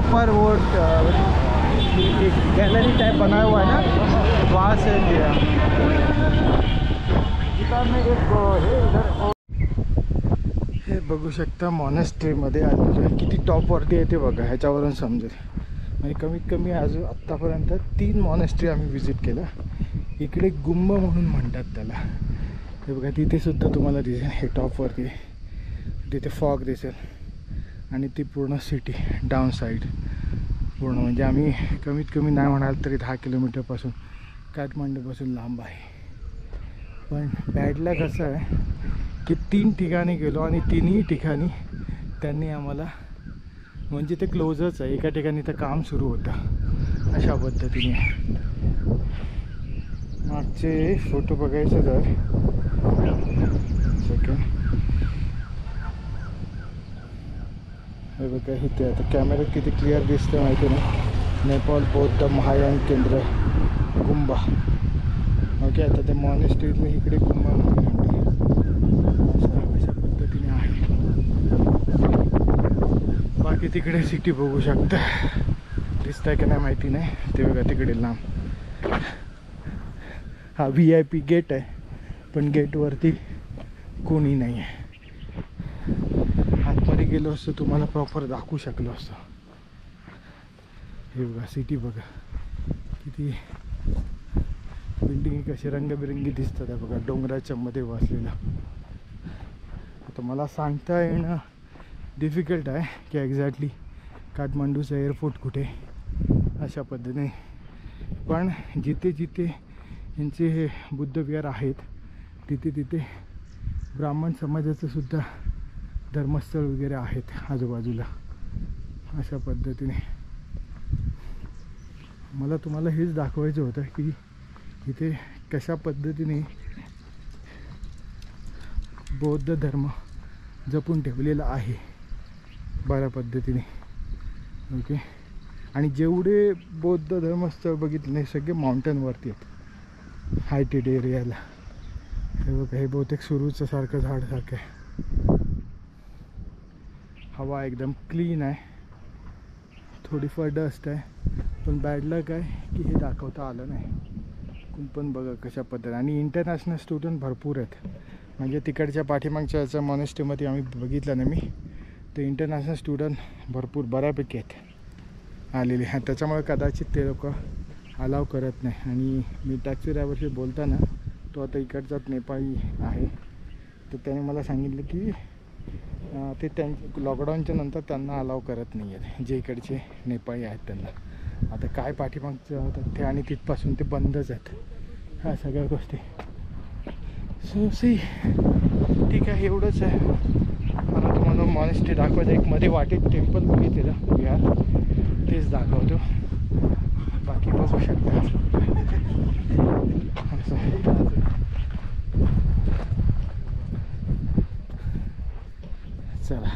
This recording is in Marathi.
ऊपर वो एक गैलरी टाइप बनाया हुआ है ना, वहाँ से लिया। हे बघू शकता मॉनेस्ट्रीमध्ये आलेलो. किती टॉपवरती आहे ते बघा, ह्याच्यावरून समजेल. म्हणजे कमीत कमी अजून आत्तापर्यंत 3 मॉनेस्ट्री आम्ही व्हिजिट केलं. इकडे गुंब म्हणून म्हणतात त्याला. हे बघा तिथे सुद्धा तुम्हाला दिसेल, हे टॉपवरती तिथे फॉग दिसेल. आणि ती पूर्ण सिटी डाऊन साईड पूर्ण, म्हणजे आम्ही कमीत कमी नाही म्हणाल तरी 10 किलोमीटरपासून काठमांडूपासून लांब आहे. पण बॅडला कसं आहे की 3 ठिकाणी गेलो आणि 3ही ठिकाणी त्यांनी आम्हाला, म्हणजे ते क्लोजच आहे. एका ठिकाणी तर काम सुरू होतं अशा पद्धतीने. मागचे फोटो बघायचे तर सेकंड, हे बघा इथे आता कॅमेऱ्यात किती क्लिअर दिसतं माहिती नाही. नेपाळ बौद्ध महायान केंद्र गुंबा. ओके, आता ते मॉनेस्ट्रीतले इकडे गुंबा अशा पद्धतीने आहे. बाकी तिकडे सिटी बघू शकता, दिसतंय का नाही माहिती नाही. ते बघा तिकडे लांब हा VIP गेट आहे, पण गेटवरती कोणी नाही आहे. आतमध्ये गेलो असतो तुम्हाला प्रॉपर दाखवू शकलो असतो. हे बघा सिटी बघा, किती बिल्डिंग कसे रंगबिरंगी दिसतात आहे बघा, डोंगराच्या मध्ये वसलेलं. आता मला सांगता येणं डिफिकल्ट आहे की एक्झॅक्टली काठमांडूचं एअरपोर्ट कुठे अशा पद्धतीने. पण जिथे जिथे यांचे हे बुद्धविहार आहेत तिथे तिथे ब्राह्मण समाजाचं सुद्धा धर्मस्थळ वगैरे आहेत आजूबाजूला अशा पद्धतीने. मला तुम्हाला हेच दाखवायचं होतं की इथे कशा पद्धतीने बौद्ध धर्म जपून ठेवलेला आहे बऱ्या पद्धतीने. ओके, आणि जेवढे बौद्ध धर्मस्थळ बघितले सगळे माउंटनवरती आहेत, हायटेड एरियाला. हे बघा, हे बहुतेक सुरूचं सारखं झाडसारखं आहे. हवा एकदम क्लीन आहे, थोडीफार डस्ट आहे. पण बॅड लक आहे की हे दाखवता आलं नाही. पण बघा कशा पद्धतीने, आणि इंटरनॅशनल स्टुडंट भरपूर आहेत. म्हणजे तिकडच्या पाठीमागच्या याच्या मॉनेस्ट्रीमध्ये आम्ही बघितलं ना मी, तर इंटरनॅशनल स्टुडंट भरपूर बऱ्यापैकी आहेत आलेले. त्याच्यामुळे कदाचित ते लोक अलाव करत नाही. आणि मी टॅक्सी ड्रायव्हरशी बोलताना, तो आता इकडचाच नेपाळी आहे, तर त्याने मला सांगितलं की ते त्यांच्या लॉकडाऊनच्या नंतर त्यांना अलाव करत नाही आहेत, जे इकडचे नेपाळी आहेत त्यांना. आता काय पाठीमागचं तथ्य आणि तिथपासून ते बंदच आहेत ह्या सगळ्या गोष्टी. सो सी, ठीक आहे, एवढंच आहे. मला तुम्हाला मॉनेस्ट्री दाखवायचं. एक मध्ये वाटेत टेम्पल बघितलेलं विहार, तेच दाखवतो. बाकी बघू शकता. चला.